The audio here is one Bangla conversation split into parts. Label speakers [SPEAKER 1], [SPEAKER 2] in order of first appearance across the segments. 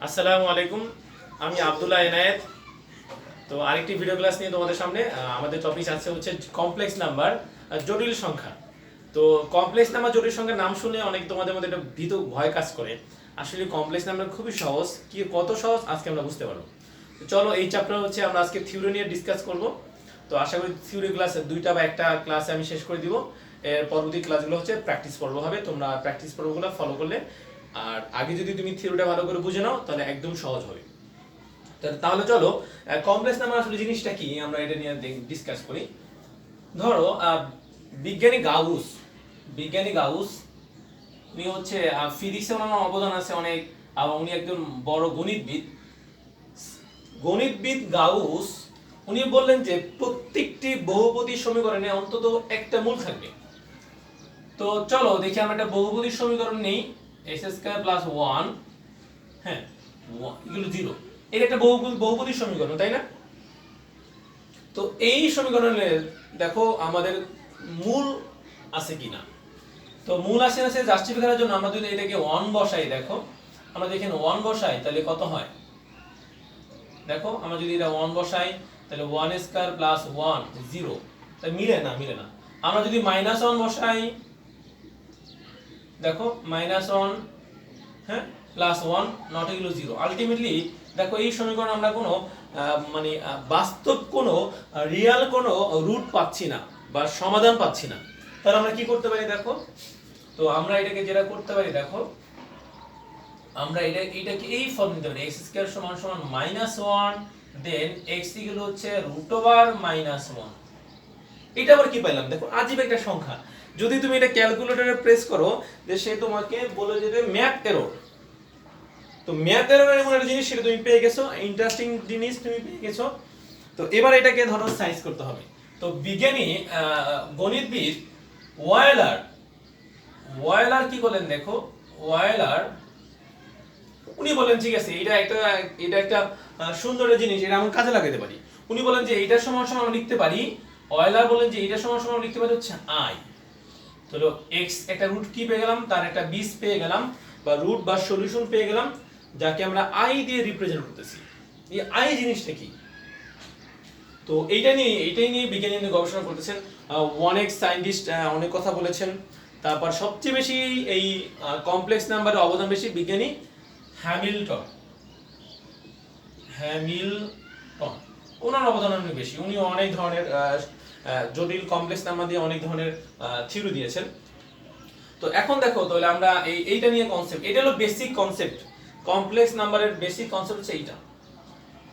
[SPEAKER 1] আসসালামু আলাইকুম। আমি আব্দুল্লাহ এনায়েত। তো আরেকটি ভিডিও ক্লাস নিয়ে তোমাদের সামনে আমাদের টপিক আছে হচ্ছে কমপ্লেক্স নাম্বার, জটিল সংখ্যা। তো কমপ্লেক্স নাম্বার জটিল সংখ্যার নাম শুনে অনেক তোমাদের মধ্যে একটা ভীত ভয় কাজ করে। আসলে কমপ্লেক্স নাম্বার খুবই সহজ, কি কত সহজ আজকে আমরা বুঝতে পারবো। তো চলো এই চ্যাপ্টার হচ্ছে আমরা আজকে থিওরি নিয়ে ডিসকাস করব। তো আশা করি থিওরি ক্লাস দুইটা বা একটা ক্লাসে আমি শেষ করে দিব। এর পরবর্তী ক্লাসগুলো হচ্ছে প্র্যাকটিস পর্ব হবে, তোমরা প্র্যাকটিস পর্বগুলো ফলো করলে আর আগে যদি তুমি থিওরিটা ভালো করে বুঝে নাও তাহলে একদম সহজ হবে। তাহলে চলো কমপ্লেক্স নাম্বার আসলে জিনিসটা কি আমরা এটা নিয়ে ডিসকাস করি। ধরো বিজ্ঞানী গাউস বিজ্ঞানী গাউস উনি হচ্ছে ফিজিক্সে ওনার অবদান আছে অনেক, এবং উনি একজন বড় গণিতবিদ গাউস। উনি বললেন যে প্রত্যেকটি বহুপদী সমীকরণে অন্তত একটা মূল থাকবে। তো চলো দেখি আমরা একটা বহুপদী সমীকরণ নেই, x² + 1, হ্যাঁ এগুলো 0, এটা একটা বহুপদী সমীকরণ, তাই না? তো এই সমীকরণের দেখো আমাদের মূল আছে কিনা। তো মূল আসে না, সে জাস্টিফাই জন্য আমরা যদি এটাকে 1 বসাই, দেখো আমরা যদি এখানে 1 বসাই তাহলে কত হয়, দেখো আমরা যদি এটা 1 বসাই তাহলে 1² + 1 0, তাই মিলে না। আমরা যদি -1 বসাই, দেখো -1, হ্যাঁ +1 নট ইকুয়াল 0। আলটিমেটলি দেখো এই সমীকরণ আমরা কোনো মানে বাস্তব কোনো রিয়াল কোনো রুট পাচ্ছি না বা সমাধান পাচ্ছি না। তাহলে আমরা কি করতে পারি দেখো, তো আমরা এটাকে যেটা করতে পারি দেখো, আমরা এটাকে এই ফর্ম নিতে পারি, x² = -1 দেন x ইকুয়াল হচ্ছে √−1। এটা আবার কি পাইলাম দেখো, আজীব একটা সংখ্যা। যদি তুমি এটা ক্যালকুলেটরে প্রেস করো যে সে তোমাকে বলে যে ম্যাথ এরর, তো ম্যাথ এরর এমন একটা জিনিস সেটা তুমি পেয়ে গেছো, ইন্টারেস্টিং জিনিস তুমি পেয়ে গেছো। তো এবার এটাকে ধরো সাইজ করতে হবে। তো বিজ্ঞানী গণিতবিদ ওয়েলার কি বলেন দেখো, ওয়েলার উনি বলেন ঠিক আছে এটা একটা সুন্দর জিনিস, এটা আমি কাজে লাগাতে পারি। উনি বলেন যে এইটার সমান সমান আমরা লিখতে পারি, ওয়েলার বলেন যে এইটার সমান সমান লিখতে পারি হচ্ছে i। তাহলে x একটা রুট কি পেয়ে গেলাম, তার একটা বীজ পেয়ে গেলাম বা রুট বা সলিউশন পেয়ে গেলাম, যাকে আমরা i দিয়ে রিপ্রেজেন্ট করতেছি। এই i জিনিসটা কি, তো এইটাই নিয়ে বিজ্ঞানী গবেষণা করতেছেন। অনেক সায়েন্টিস্ট অনেক কথা বলেছেন। তারপর সবচেয়ে বেশি এই কমপ্লেক্স নাম্বারের অবদান বেশি বিজ্ঞানী হ্যামিল্টন। ওনার অবদান অনেক বেশি, উনি অনেক ধরনের জটিল কমপ্লেক্স নাম্বার দিয়ে অনেক ধরনের থিওরি দিয়েছেন। তো এখন দেখো তাহলে আমরা এইটা নিয়ে কনসেপ্ট, এটা হলো বেসিক কনসেপ্ট, কমপ্লেক্স নাম্বারের বেসিক কনসেপ্ট হচ্ছে এইটা।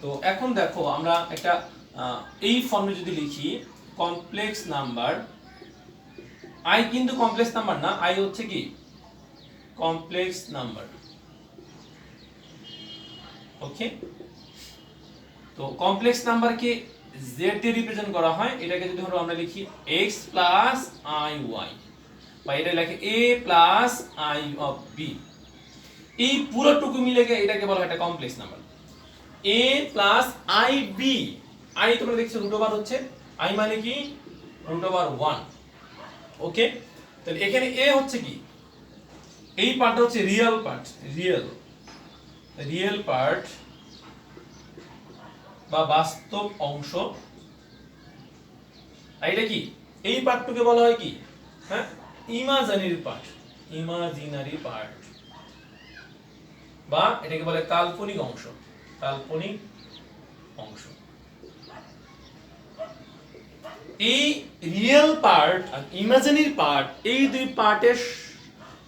[SPEAKER 1] তো এখন দেখো আমরা একটা এই ফর্মে যদি লিখি কমপ্লেক্স নাম্বার, i কিন্তু কমপ্লেক্স নাম্বার না, i হচ্ছে কি কমপ্লেক্স নাম্বার, ওকে। তো কমপ্লেক্স নাম্বারকে z দিয়ে রিপ্রেজেন্ট করা হয়, এটাকে যদি ধরো আমরা লিখি x + iy, বা এটা লেখে a + i of b, এই পুরোটুকু মিলে এটাকে বলা হয় একটা complex number. a + ib, i তোমরা দেখছো √, হচ্ছে i মানে কি √1, ওকে। তাহলে এখানে a হচ্ছে কি, এই পার্টটা হচ্ছে রিয়েল পার্ট, রিয়েল পার্ট বা বাস্তব অংশ। আর এটা কি, এই পার্টটুকে বলা হয় কি, হ্যাঁ ইমাজিনারি পার্ট, বা এটাকে বলে কাল্পনিক অংশ। এই রিয়েল পার্ট আর ইমাজিনারি পার্ট, এই দুই পার্টের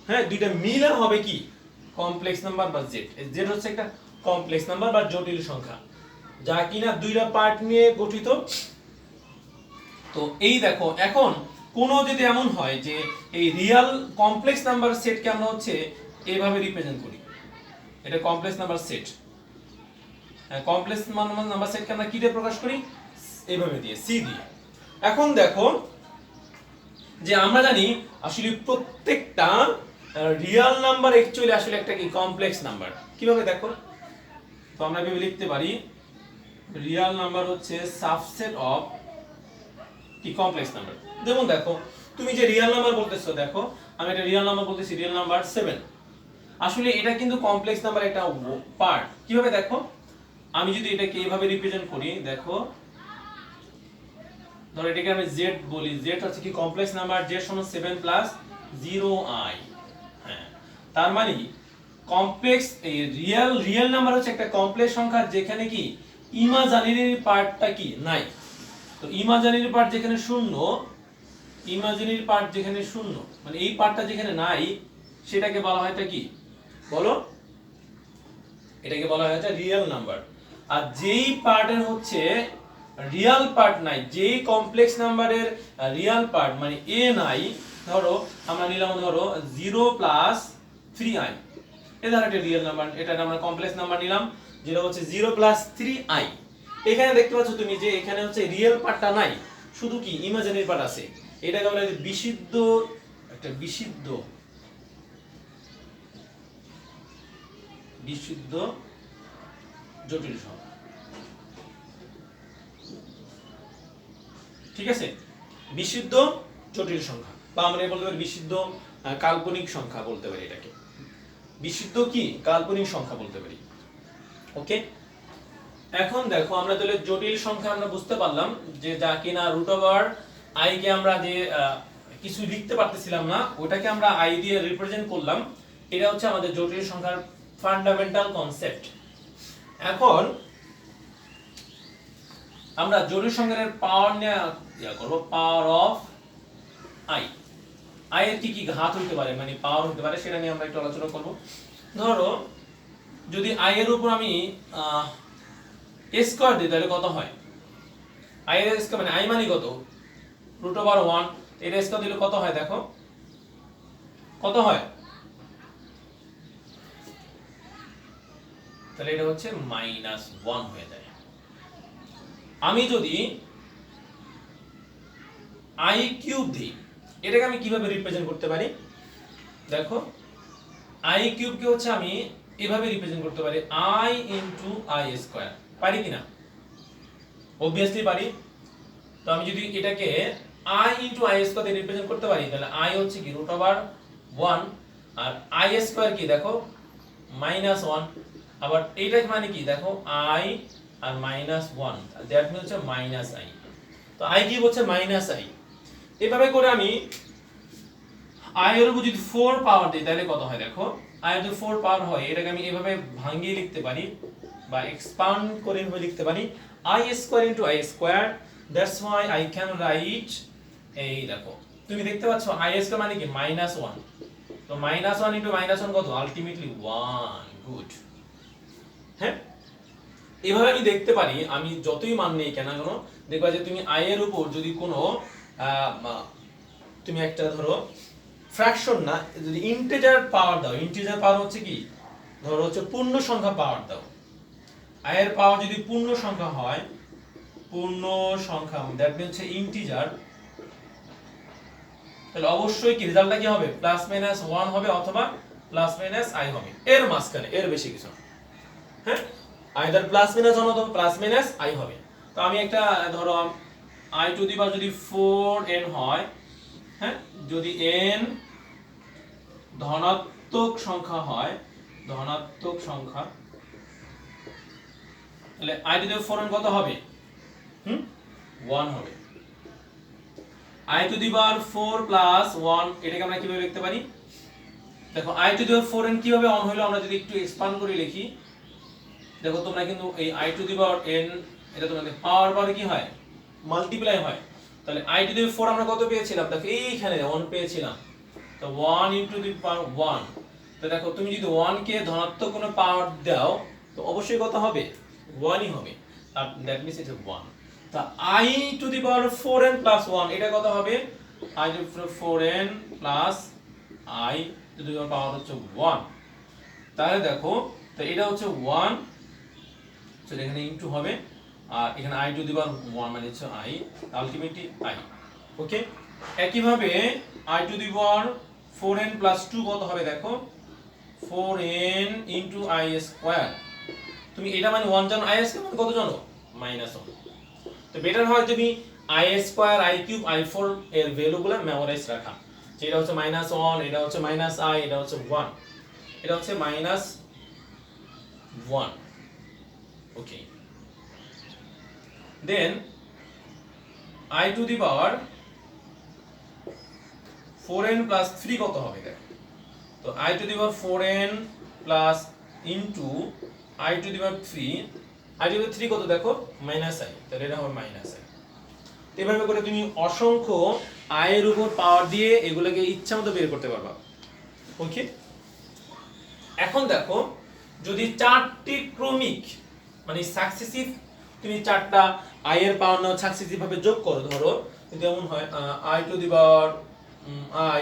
[SPEAKER 1] হ্যাঁ দুইটা মিলে হবে কি কমপ্লেক্স নাম্বার বা জেড। জেড হচ্ছে একটা কমপ্লেক্স নাম্বার বা জটিল সংখ্যা, যা কিনা দুইটা পার্ট নিয়ে গঠিত। তো এই দেখো এখন কোন যদি এমন হয় যে এই রিয়েল কমপ্লেক্স নাম্বার সেটকে আমরা হচ্ছে এইভাবে রিপ্রেজেন্ট করি, এটা complex number set, complex number সেটকে আমরা কি দিয়ে প্রকাশ করি, এইভাবে দিয়ে সি দিয়ে। এখন দেখো যে আমরা জানি আসলে প্রত্যেকটা রিয়েল নাম্বার অ্যাকচুয়ালি আসলে একটা কি কমপ্লেক্স নাম্বার। কিভাবে দেখো, তো আমরা এভাবে লিখতে পারি রিয়েল নাম্বার হচ্ছে সাবসেট অফ কি কমপ্লেক্স নাম্বার। যেমন দেখো তুমি যে রিয়েল নাম্বার বলতেছো, দেখো আমি একটা রিয়েল নাম্বার বলতেছি, রিয়েল নাম্বার 7, আসলে এটা কিন্তু কমপ্লেক্স নাম্বার একটা পার্ট। কিভাবে দেখো, আমি যদি এটাকে এইভাবে রিপ্রেজেন্ট করি, দেখো ধরো এটাকে আমি z বলি, z হচ্ছে কি কমপ্লেক্স নাম্বার, z সমান 7 প্লাস 0i। হ্যাঁ, তার মানে কি কমপ্লেক্স এই রিয়েল নাম্বার হচ্ছে একটা কমপ্লেক্স সংখ্যা যেখানে কি ইমাজিনারি পার্টটা কি নাই। তো ইমাজিনারি পার্ট যেখানে শূন্য, ইমাজিনারি পার্ট যেখানে শূন্য মানে এই পার্টটা যেখানে নাই, সেটাকে বলা হয় এটা কি বলো, এটাকে বলা হয় এটা রিয়েল নাম্বার। আর যেই পার্টের হচ্ছে রিয়েল পার্ট নাই, যেই কমপ্লেক্স নাম্বারের রিয়েল পার্ট মানে a নাই, ধরো আমরা নিলাম ধরো 0 প্লাস 3i, এটা একটা রিয়েল নাম্বার, এটা আমরা কমপ্লেক্স নাম্বার নিলাম যেটা হচ্ছে 0 প্লাস 3i। এখানে দেখতে পাচ্ছ তুমি যে এখানে হচ্ছে রিয়েল পার্টটা নাই, শুধু কি ইমাজিনারি পার্ট আছে। এটাকে বলা হয় বিশুদ্ধ, একটা বিশুদ্ধ জটিল সংখ্যা। ঠিক আছে, বিশুদ্ধ জটিল সংখ্যা, বা আমরা বলতে পারি বিশুদ্ধ কাল্পনিক সংখ্যা বলতে পারি এটাকে, বিশুদ্ধ কি কাল্পনিক সংখ্যা বলতে পারি। ওকে, এখন দেখো আমরা তাহলে জটিল সংখ্যা আমরা বুঝতে পারলাম যে যা কিনা রুট ওভার i কে আমরা যে কিছু লিখতে পারতেছিলাম না, ওটাকে আমরা i দিয়ে রিপ্রেজেন্ট করলাম। এটা হচ্ছে আমাদের জটিল সংখ্যার ফান্ডামেন্টাল কনসেপ্ট। এখন আমরা জটিল সংখ্যার পাওয়ার নিয়ে করব, পাওয়ার অফ i। i এর কি কি ঘাত হতে পারে মানে পাওয়ার হতে পারে, সেটা নিয়ে আমরা একটু আলোচনা করব। ধরো যদি i এর উপর আমি স্কয়ার দিই তাহলে কত হয়, i এর স্কয়ার মানে i মানে কত রুট ওভার 1, এর স্কয়ার দিলে কত হয় দেখো, কত হয়, তাহলে এটা হচ্ছে -1 হয়ে যায়। আমি যদি i কিউব দিই, এটাকে আমি কিভাবে রিপ্রেজেন্ট করতে পারি দেখো, i কিউব কে হচ্ছে আমি এভাবে রিপ্রেজেন্ট করতে পারি i ইনটু i স্কয়ার, পারি কিনা, obviously পারি। তো আমি যদি এটাকে i ইনটু i স্কয়ার দিয়ে রিপ্রেজেন্ট করতে পারি, তাহলে i হচ্ছে কি রুট ওভার 1 আর i স্কয়ার কি দেখো -1, আবার এইটা মানে কি দেখো i আর -1, দ্যাট মিন্স হচ্ছে -i। তো i কি হচ্ছে -i। এভাবে করে আমি i এর উপর যদি 4 পাওয়ার দিই তাহলে কত হয় দেখো, i এর যদি 4 পাওয়ার হয়, এটাকে আমি এভাবে ভাঙিয়ে লিখতে পারি বা এক্সপান্ড করে এভাবে লিখতে পারি i square into i square, that's why I can write, এই দেখো তুমি দেখতে পাচ্ছ i স্কয়ার মানে কি -1, তো -1 ইনটু -1 কত, আলটিমেটলি 1। গুড। হ্যাঁ, এভাবে আমি দেখতে পারি, আমি যতই মান নেই কেন দেখবা যে তুমি i এর উপর যদি কোনো তুমি একটা ধরো ফ্র্যাকশন না, যদি ইন্টিজার পাওয়ার দাও, ইন্টিজার পাওয়ার হচ্ছে কি ধরো হচ্ছে পূর্ণ সংখ্যা পাওয়ার দাও, i এর পাওয়ার যদি পূর্ণ সংখ্যা হয়, পূর্ণ সংখ্যা দ্যাট মিন্স হচ্ছে ইন্টিজার, তাহলে অবশ্যই কি রেজাল্টটা কি হবে +-1 হবে অথবা +-i হবে, এর মাঝখানে, এর বেশি কিছু না। হ্যাঁ, আইদার +-1 অথবা +-i হবে। তো আমি একটা ধরো i টু দি পাওয়ার যদি 4n হয়, হ্যাঁ, যদি n ধনাত্মক সংখ্যা হয়, ধনাত্মক সংখ্যা, তাহলে i to the power 4n কত হবে, 1 হবে। i to the power 4 plus 1, এটাকে আমরা কিভাবে লিখতে পারি দেখো, i to the power 4n কিভাবে অন হলো, আমরা যদি একটু এক্সপান্ড করে লিখি, দেখো তোমরা কিন্তু এই i to the power n, এটা তোমাদের পাওয়ার পরে কি হয় মাল্টিপ্লাই হয়, তাহলে i টু দি পাওয়ার 4 আমরা কত পেয়েছিলাম দেখো, এইখানে 1 পেয়েছিলাম, তো 1 ইনটু দি পাওয়ার 1, তো দেখো তুমি যদি 1 কে ধনাত্মক কোনো পাওয়ার দাও তো অবশ্যই কত হবে, 1ই হবে, আর দ্যাট মিন্স ইটস 1। তা i to the power 4n plus 1, এটা কত হবে, i to the power 4n plus i to the power হচ্ছে 1, তাহলে দেখো তো এটা হচ্ছে 1, তো এখানে ইনটু হবে, আর এখানে i টু দি পাওয়ার 1 মানে হচ্ছে i, আলটিমেটলি i। ওকে, একই ভাবে i to the power 4n plus 2 কত হবে দেখো, 4n ইনটু i স্কয়ার, তুমি এটা মানে 1 জানো, i স্কয়ার মানে কত জানো -1, তো বেটার হয় তুমি i square, i cube, i4 এর ভ্যালুগুলো মেমোরাইজ রাখা, যেটা হচ্ছে -1, এটা হচ্ছে -i, এটা হচ্ছে 1। এটা হচ্ছে minus 1, okay. Then I to the power 4n plus 3 কত হবে দেখ, তো I to the power 4n plus into I to the power 3, I to the power 3 কত দেখো মাইনাস I, তাহলে এটা হবে মাইনাস I। এভাবে করে তুমি অসংখ্য I এর উপর পাওয়ার দিয়ে এগুলোকে ইচ্ছামতো বের করতে পারবা, ওকে। এখন দেখো যদি চারটি ক্রমিক মানে সাকসেসিভ তুমি চারটা I এর পাওয়ার নাও সাকসেসিভ ভাবে যোগ করো, ধরো যেমন হয় I to the power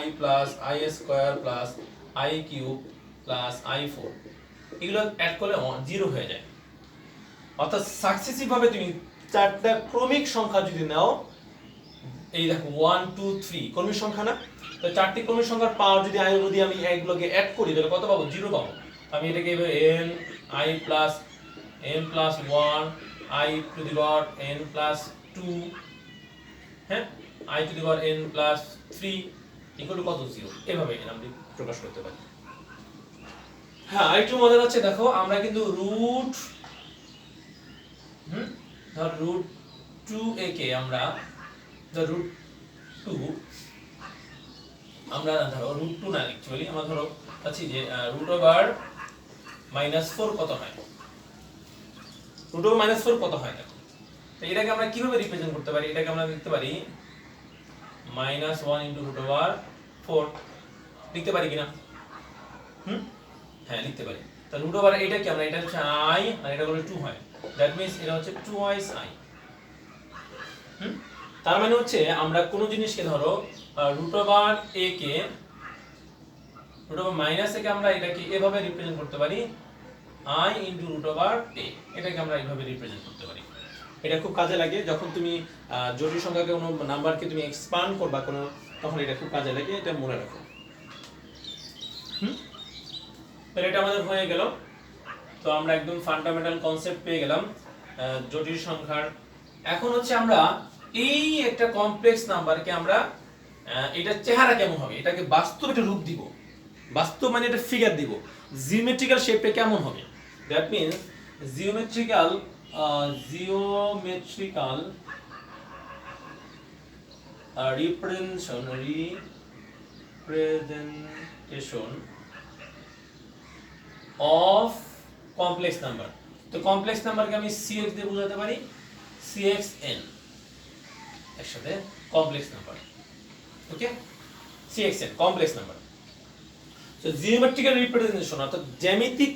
[SPEAKER 1] I plus I square plus I cube plus I4, এগুলো অ্যাড করলে 0 হয়ে যায়। অর্থাৎ সাকসেসিভ ভাবে তুমি চারটা ক্রমিক সংখ্যা যদি নাও, এই দেখো 1 2 3 ক্রমিক সংখ্যা না, তো চারটি ক্রমিক সংখ্যার পাওয়ার যদি I যদি আমি এগুলোকে অ্যাড করি তাহলে কত পাবো, 0 পাবো। আমি এটাকে এভাবে n I plus n plus 1 I to the power n plus 2, হ্যাঁ, I to the power n plus 3 equal to কত, 0, এভাবে আমরা প্রকাশ করতে পারি। হ্যাঁ, আরেকটু মজার হচ্ছে দেখো আমরা কিন্তু রুট ধর রুট 2a কে আমরা ধর রুট 2 আমরা ধরো রুট 2 না অ্যাকচুয়ালি আমরা ধরো আছি যে রুট ওভার -4 কত হয়, রুট ওভার -4 কত হয় দেখো, তো এটাকে আমরা কিভাবে রিপ্রেজেন্ট করতে পারি, এটাকে আমরা লিখতে পারি -1 ইনটু রুট ওভার 4, লিখতে পারি কিনা, হ্যাঁ লিখতে পারি। তো রুট ওভার এটা কি আমরা, এটা হচ্ছে I আর এটা হলো 2 হয়, দ্যাট মিন্স এটা হচ্ছে 2 I। তার মানে হচ্ছে আমরা কোন জিনিসকে ধরো রুট ওভার a কে রুট ওভার মাইনাস a কে আমরা এটাকে এভাবে রিপ্রেজেন্ট করতে পারি I into root over a, এটাকে আমরা এইভাবে রিপ্রেজেন্ট করতে পারি। এটা খুব কাজে লাগে যখন তুমি জটিল সংখ্যাকে কোনো নাম্বারকে তুমি এক্সপান্ড করবা কোনো, তখন এটা খুব কাজে লাগে, এটা মনে রাখো। তাহলে এটা আমাদের হয়ে গেল। তো আমরা একদম ফান্ডামেন্টাল কনসেপ্ট পেয়ে গেলাম জটিল সংখ্যার। এখন হচ্ছে আমরা এই একটা কমপ্লেক্স নাম্বারকে আমরা এটা চেহারা কেমন হবে, এটাকে বাস্তব একটা রূপ দিব, বাস্তব মানে এটা ফিগার দিব, জিওমেট্রিক্যাল শেপে কেমন হবে, that means geometrical representation of complex number. তো কমপ্লেক্স নাম্বারকে আমি cx দিয়ে বোঝাতে পারি, cxn একসাথে কমপ্লেক্স নাম্বার, ওকে, cxn কমপ্লেক্স নাম্বার। তো জিওমেট্রিক্যাল রিপ্রেজেন্টেশন অর্থাৎ জ্যামিতিক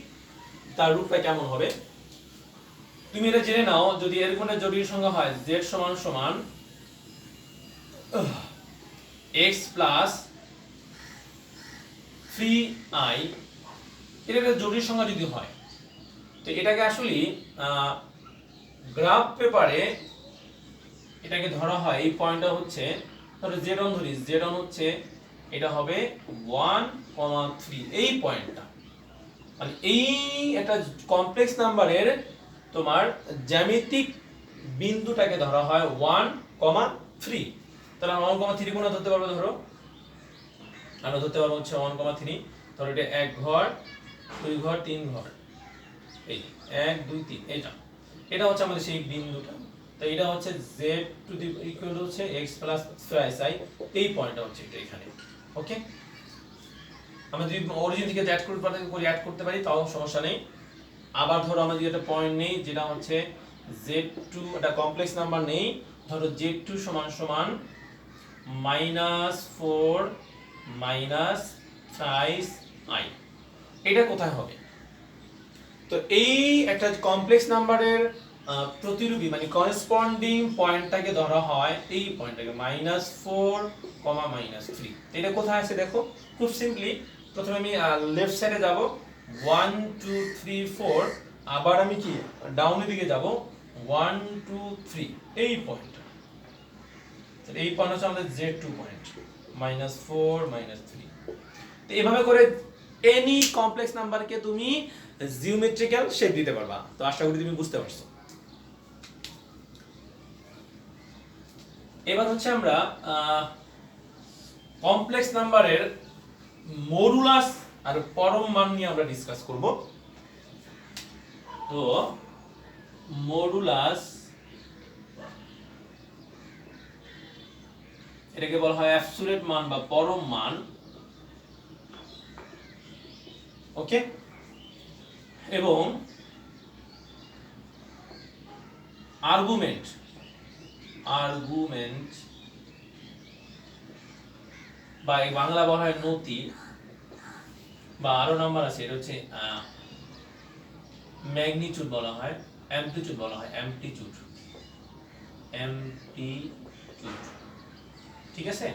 [SPEAKER 1] তার রূপটা কেমন হবে, তুমি এটা জেনে নাও। যদি এরকম একটা জটিল সংখ্যা হয় z সমান সমান x প্লাস 3i, এটা একটা জটিল সংখ্যা যদি হয়, তো এটাকে আসলে গ্রাফ পেপারে এটাকে ধরা হয়, এই পয়েন্টটা হচ্ছে ধরো z1 ধরি, z1 হচ্ছে এটা হবে 1,3, এই পয়েন্টটা মানে এই একটা কমপ্লেক্স নাম্বারের তোমার জ্যামিতিক বিন্দুটাকে ধরা হয় 1,3। তাহলে আমরা 1,3 কোণা ধরতে পারবো, ধরো আমরা ধরতে পারবো হচ্ছে 1,3, ধরো এটা 1 ঘর 2 ঘর 3 ঘর, এই 1 2 3, এটা হচ্ছে আমাদের সেই বিন্দুটা। তো এটা হচ্ছে z to the equal to হচ্ছে x প্লাস 3i, এই পয়েন্টটা হচ্ছে এটা এখানে, ওকে। আমরা যদি অরিজিন থেকে অ্যাড করতে পারি তাও সমস্যা নেই। আবার ধরো আমরা যদি একটা পয়েন্ট নেই যেটা হচ্ছে z2, এটা কমপ্লেক্স নাম্বার নেই, ধরো z2 সমান সমান -4 3i, এটা কোথায় হবে, তো এই একটা কমপ্লেক্স নাম্বারের প্রতিরূপী মানে করেসপন্ডিং পয়েন্টটাকে ধরা হয় এই পয়েন্টটাকে -4, -3। এটা কোথায় আছে দেখো, খুব সিম্পলি প্রথমে আমি লেফট সাইডে যাব 1 2 3 4, আবার আমি কি ডাউনের দিকে যাব 1 2 3, এই পয়েন্টটা, তাহলে এই পয়েন্ট হচ্ছে আমাদের z2 পয়েন্ট, -4 -3। তো এইভাবে করে এনি কমপ্লেক্স নাম্বারকে তুমি জিওমেট্রিক্যাল শেপ দিতে পারবা। তো আশা করি তুমি বুঝতে পারছো। এবার হচ্ছে আমরা কমপ্লেক্স নাম্বারের মডুলাস আর পরম মান নিয়ে আমরা ডিসকাস করব। তো মডুলাস এটাকে বলা হয় অ্যাবসলিউট মান বা পরম মান। ওকে, এবং আর্গুমেন্ট বা এই বাংলা বলা হয় নতি, বা আরো নাম্বার আছে, এটা হচ্ছে ম্যাগনিটিউড বলা হয়, অ্যামপ্লিটিউড বলা হয়, অ্যামপ্লিটিউড, ঠিক আছে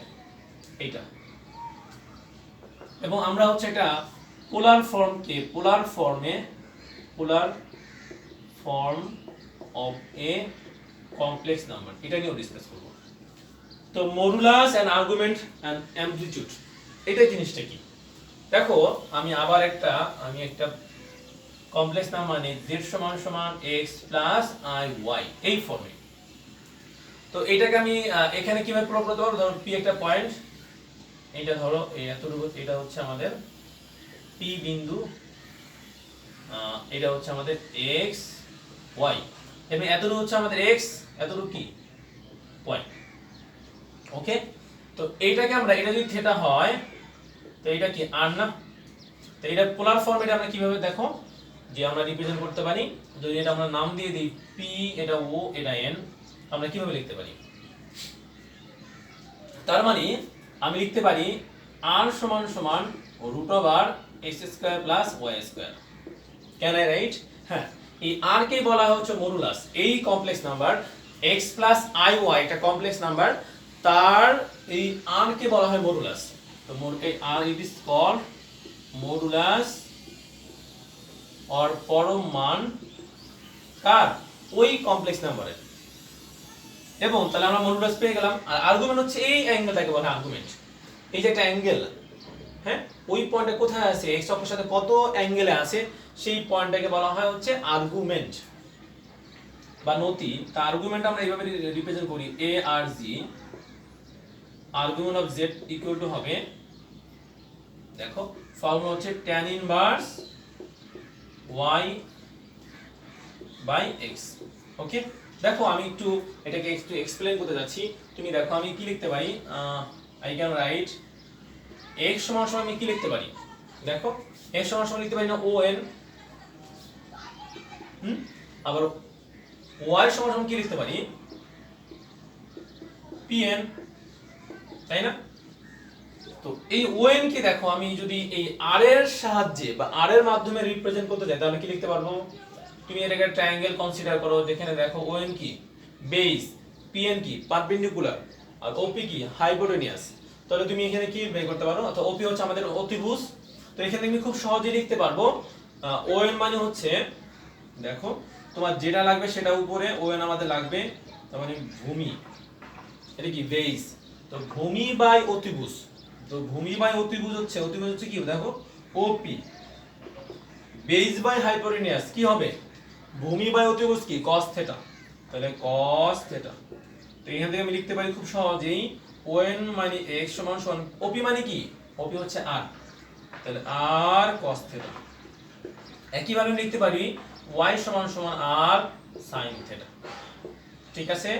[SPEAKER 1] এইটা। এবং আমরা হচ্ছে একটা polar form of a complex number, এটা নিয়েও ডিসকাস করব। তো modulus and argument and amplitude, এটা জিনিসটা কি দেখো। আমি একটা কমপ্লেক্স নাম্বার মানে z সমান সমান x প্লাস i y এই ফর্মে। তো এটাকে আমি এখানে কিভাবে প্রয়োগ করতে পারবো? ধরো p একটা পয়েন্ট, এটা ধরো এই এতটুকু, এটা হচ্ছে আমাদের p বিন্দু, এটা হচ্ছে আমাদের x y, এবং এতটুকু হচ্ছে আমাদের x, এতটুকু কি পয়েন্ট। ওকে, তো এইটাকে আমরা, এটা যদি থিটা হয় তো এটা কি r না? তো এটা পোলার ফর্মে আমরা কিভাবে দেখো যে আমরা রিপ্রেজেন্ট করতে পারি, যদি এটা আমরা নাম দিয়ে দিই p, এটা o, এটা n, আমরা কিভাবে লিখতে পারি? তার মানে আমি লিখতে পারি r সমান সমান √x² + y²। Can I right? হ্যাঁ, এই r কে বলা হচ্ছে মডুলাস। এই কমপ্লেক্স নাম্বার x + iy একটা কমপ্লেক্স নাম্বার, তার এই r কে বলা হয় মডুলাস। তো এই r it is called modulus or পরম মান কার? ওই কমপ্লেক্স নাম্বারের। এবং তাহলে আমরা মডুলাস পেয়ে গেলাম। আর আর্গুমেন্ট হচ্ছে এই অ্যাঙ্গেলটাকে বলা হয় আর্গুমেন্ট। এই যে একটা অ্যাঙ্গেল, হ্যাঁ, ওই পয়েন্টে কোথায় আছে, x অক্ষের সাথে কত অ্যাঙ্গেলে আছে, সেই পয়েন্টটাকে বলা হয় হচ্ছে আর্গুমেন্ট বা নতি। তা আর্গুমেন্ট আমরা এইভাবে রিপ্রেজেন্ট করি, a আর g, argument of z equal to হবে, দেখো ফর্মুলা হচ্ছে tan inverse y by x। Okay, দেখো আমি এটাকে একটু এক্সপ্লেইন করতে যাচ্ছি। তুমি দেখো আমি কি লিখতে পারি, আই ক্যান রাইট x সমান সমান আমি কি লিখতে পারি, দেখো x সমান সমান লিখতে পারি না on, আবার y সমান সমান কি লিখতে পারি pn, তাই না? তো এই on কে দেখো আমি যদি এই r এর সাহায্যে বা r এর মাধ্যমে রিপ্রেজেন্ট করতে যাই তাহলে কি লিখতে পারবো? তুমি এটাকে ট্রায়াঙ্গেল কনসিডার করো, যেখানে দেখো on কি বেস, pn কি পারপেন্ডিকুলার, আর op কি হাইপোটেনিয়াস। তাহলে তুমি এখানে কি বের করতে পারো? অর্থাৎ op হচ্ছে আমাদের অতিভুজ। তো এখানে তুমি খুব সহজেই লিখতে পারবো on মানে হচ্ছে, দেখো তোমার যেটা লাগবে সেটা উপরে, on আমাদের লাগবে, তার মানে ভূমি, এটা কি বেস। তো ভূমি বাই অতিভুজ, তো ভূমি বাই অতিভুজ হচ্ছে কি দেখো op, বেস বাই হাইপোটেনিয়াস কি হবে? ভূমি বাই অতিভুজ কি cos θ, তাহলে cos θ। তো এখান থেকে আমি লিখতে পারি খুব সহজেই on মানে x সমান সমান op মানে কি, op হচ্ছে r, তাহলে r cos θ। একইভাবে আমি লিখতে পারি y সমান সমান r sin θ। ঠিক আছে,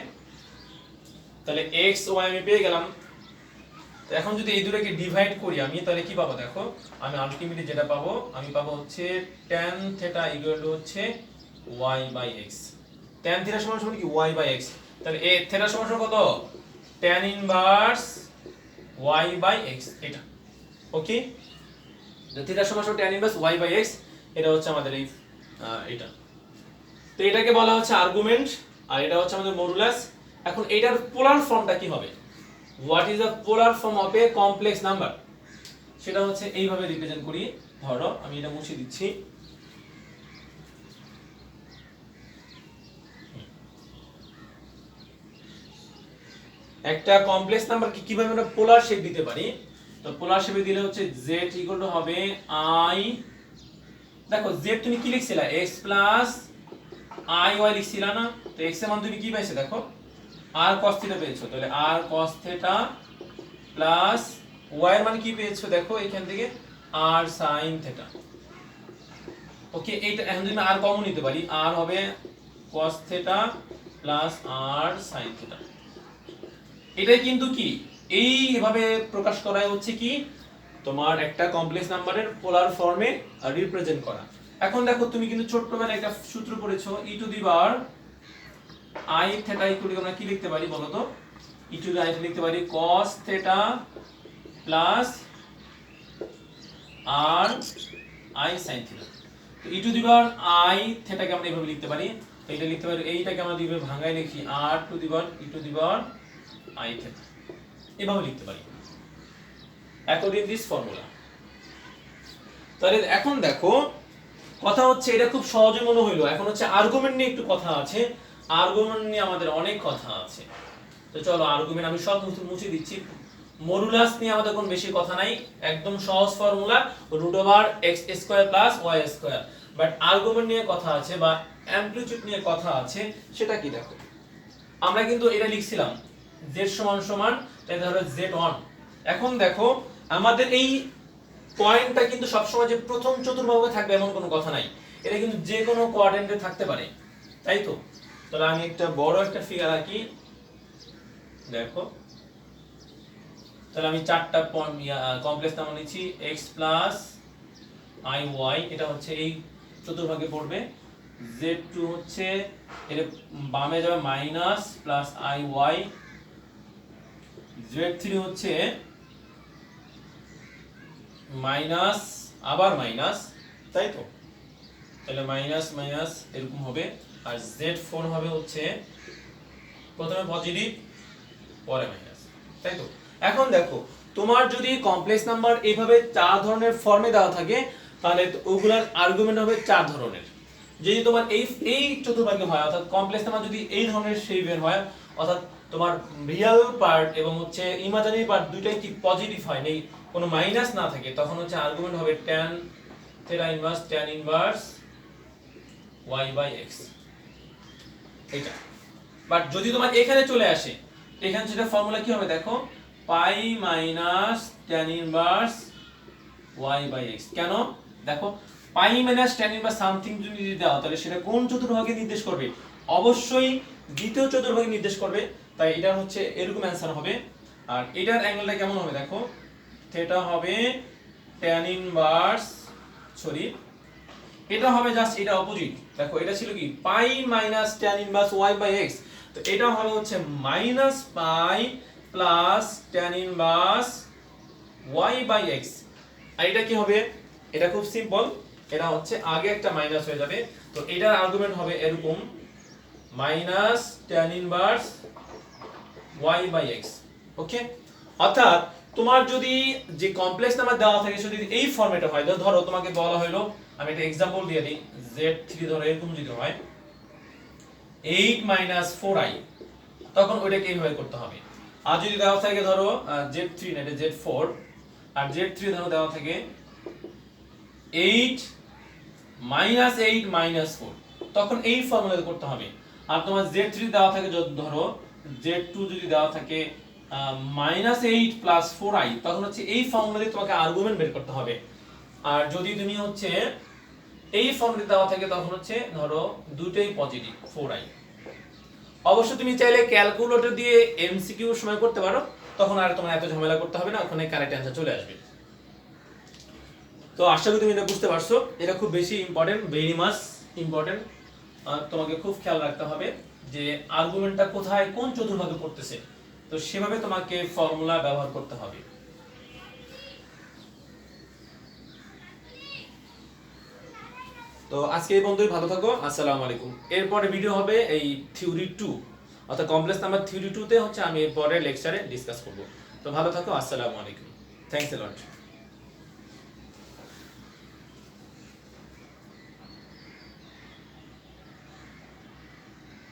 [SPEAKER 1] তাহলে x y আমি পেয়ে গেলাম। তো এখন যদি এই দুটোকে ডিভাইড করি আমি, তাহলে কি পাবো? দেখো আমি আলটিমেটলি যেটা পাবো, আমি পাবো হচ্ছে tan θ ইকুয়াল টু হচ্ছে y বাই x। tan θ সমান সমান কি y বাই x, তাহলে এ θ সমান সমান কত? tan inverse y by x, এটা। ওকে, তো θ সমান সমান tan inverse y by x, এটা হচ্ছে আমাদের এই এটা। তো এটাকে বলা হচ্ছে আর্গুমেন্ট, আর এটা হচ্ছে আমাদের মডুলাস। এখন এটার পোলার ফর্মটা কি হবে? What is the polar form of a complex number? সেটা হচ্ছে এইভাবে রিপ্রেজেন্ট করি। ধরো আমি এটা মুছে দিচ্ছি, একটা কমপ্লেক্স নাম্বারকে কিভাবে আমরা পোলার শেপ দিতে পারি? তো পোলার শেপে দিলে হচ্ছে z ইকুয়াল টু হবে i, দেখো z তুমি কি লিখছিলা, x প্লাস i y লিখছিলা না? তো x এর মান তুমি কি পাইছো? দেখো r cos θ পেয়েছো, তাহলে r cos θ প্লাস y এর মান কি পেয়েছো? দেখো এখান থেকে r sin থিটা। ওকে, এইটা এখন যদি আর কমন নিতে পারি, r হবে cos theta plus r sin theta. এটাই কিন্তু কি এইভাবে প্রকাশ করাই হচ্ছে কি তোমার একটা কমপ্লেক্স নাম্বারের পোলার ফর্মে রিপ্রেজেন্ট করা। এখন দেখো তুমি কিন্তু ছোট্টবেলায় একটা সূত্র পড়েছো, e two the power i theta equal আমরা কি লিখতে পারি বলো তো? e টু দি i লিখতে পারি cos theta plus r i sin theta. তো e two the power i থিটাকে আমরা এইভাবে লিখতে পারি, তো এটা লিখতে পারি, এইটাকে আমরা দুইভাবে ভাঙায় লিখি r two the power e two the power i theta, এভাবে লিখতে পারি অ্যাকর্ডিং দিস ফর্মুলা। তাহলে এখন দেখো কথা হচ্ছে এটা খুব সহজে মনে হইলো, এখন হচ্ছে আর্গুমেন্ট নিয়ে একটু কথা আছে, আর্গুমেন্ট নিয়ে আমাদের অনেক কথা আছে। তো চলো আর্গুমেন্ট আমি সব মুছে দিচ্ছি। মডুলাস নিয়ে আমাদের কোনো বেশি কথা নাই, একদম সহজ formula √x² + y²। But argument নিয়ে কথা আছে বা অ্যামপ্লিটিউড নিয়ে কথা আছে, সেটা কি দেখো। আমরা কিন্তু এটা লিখছিলাম z = তাই ধরো z1। এখন দেখো আমাদের এই পয়েন্টটা কিন্তু সবসময় যে প্রথম চতুর্ভুজে থাকবে এমন কোনো কথা নাই, এটা কিন্তু যে কোনো কোয়াড্রেন্টে থাকতে পারে, তাই তো? তাহলে আমি একটা বড় একটা ফিগার আঁকি, দেখো। তাহলে আমি চারটা কমপ্লেক্স নাম্বার নিচ্ছি x + iy, এটা হচ্ছে এই চতুর্ভাগে পড়বে। z2 হচ্ছে এটা বামে যাবে মাইনাস প্লাস iy, z3 হচ্ছে মাইনাস আবার মাইনাস, তাই তো? তাহলে মাইনাস মাইনাস এরকম হবে। আর z4 হবে হচ্ছে প্রথমে পজিটিভ পরে মাইনাস, তাই তো? এখন দেখো তোমার যদি কমপ্লেক্স নাম্বার এইভাবে চার ধরনের ফর্মে দেওয়া থাকে, তাহলে ওগুলার আর্গুমেন্ট হবে চার ধরনের। যদি তোমার এই চতুর্ভাগে হয়, অর্থাৎ কমপ্লেক্স নাম্বার যদি এই ধরনের শেপের হয়, অর্থাৎ তোমার রিয়েল পার্ট এবং হচ্ছে ইমাজিনারি পার্ট দুইটাই কি পজিটিভ হয়, নেই কোনো মাইনাস না থাকে, তখন হচ্ছে আর্গুমেন্ট হবে tan θ inverse tan inverse y/x, এটা। বাট যদি তোমার এখানে চলে আসে, এখানে সেটা ফর্মুলা কি হবে দেখো, পাই মাইনাস tan ইনভার্স y/x। কেন দেখো, পাই মাইনাস tan ইনভার্স সামথিং যদি দাও, তাহলে সেটা কোন চতুর্ভাগে নির্দেশ করবে? অবশ্যই দ্বিতীয় চতুর্ভাগে নির্দেশ করবে, তাই এটা হচ্ছে এরকম অ্যানসার হবে। আর এটার অ্যাঙ্গেলটা কেমন হবে দেখো, থিটা হবে tan ইনভার্স, সরি এটা হবে জাস্ট এটা অপোজিট। দেখো এটা ছিল কি পাই মাইনাস tan ইনভার্স y/x, তো এটা হবে হচ্ছে মাইনাস পাই প্লাস tan ইনভার্স y/x। আর এটা কি হবে, এটা খুব সিম্পল, এটা হচ্ছে আগে একটা মাইনাস হয়ে যাবে, তো এটার আর্গুমেন্ট হবে এরকম মাইনাস tan ইনভার্স y/x। ওকে, অর্থাৎ তোমার যদি যে কমপ্লেক্স নাম্বার দেওয়া থাকে যদি এই ফরম্যাটে হয়, ধরো তোমাকে বলা হলো, আমি একটা एग्जांपल দিয়ে দিই, z3 ধরো এরকম যদি হয় 8 - 4i, তখন ওইটাকে এইভাবে করতে হবে। আর যদি দেওয়া থাকে ধরো z3 না এটা z4, আর z3 ধরো দেওয়া থাকে 8 - 8 - 4, তখন এই ফর্মুলা করতে হবে। আর তোমার z3 দেওয়া থাকে ধরো z2 যদি দেওয়া থাকে -8 + 4i, তখন হচ্ছে এই ফর্মুলা দিয়ে তোমাকে আর্গুমেন্ট বের করতে হবে। আর যদি তুমি হচ্ছে এই ফর্মুলা দেওয়া থাকে, তখন হচ্ছে ধরো দুটোই পজিটিভ 4i। অবশ্য তুমি চাইলে ক্যালকুলেটর দিয়ে এমসিকিউ সময় করতে পারো, তখন আর তোমার এত ঝামেলা করতে হবে না, ওখানে কারেক্ট অ্যানসার চলে আসবে। তো আশা করি তুমি এটা বুঝতে পারছো, এটা খুব বেশি ইম্পর্টেন্ট, ভেরি মাচ ইম্পর্টেন্ট। তোমাকে খুব খেয়াল রাখতে হবে যে আর্গুমেন্টটা কোথায় কোন চতুর্ভাগে পড়তেছে, তো সেভাবে তোমাকে ফর্মুলা ব্যবহার করতে হবে। তো আজকে এই পর্যন্তই, ভালো থাকো, আসসালামু আলাইকুম। এরপরে ভিডিও হবে এই থিওরি 2, অর্থাৎ কমপ্লেক্স নাম্বার থিওরি 2 তে হচ্ছে আমি এরপরে লেকচারে ডিসকাস করব। তো ভালো থাকো, আসসালামু আলাইকুম, থ্যাঙ্কস এ লট।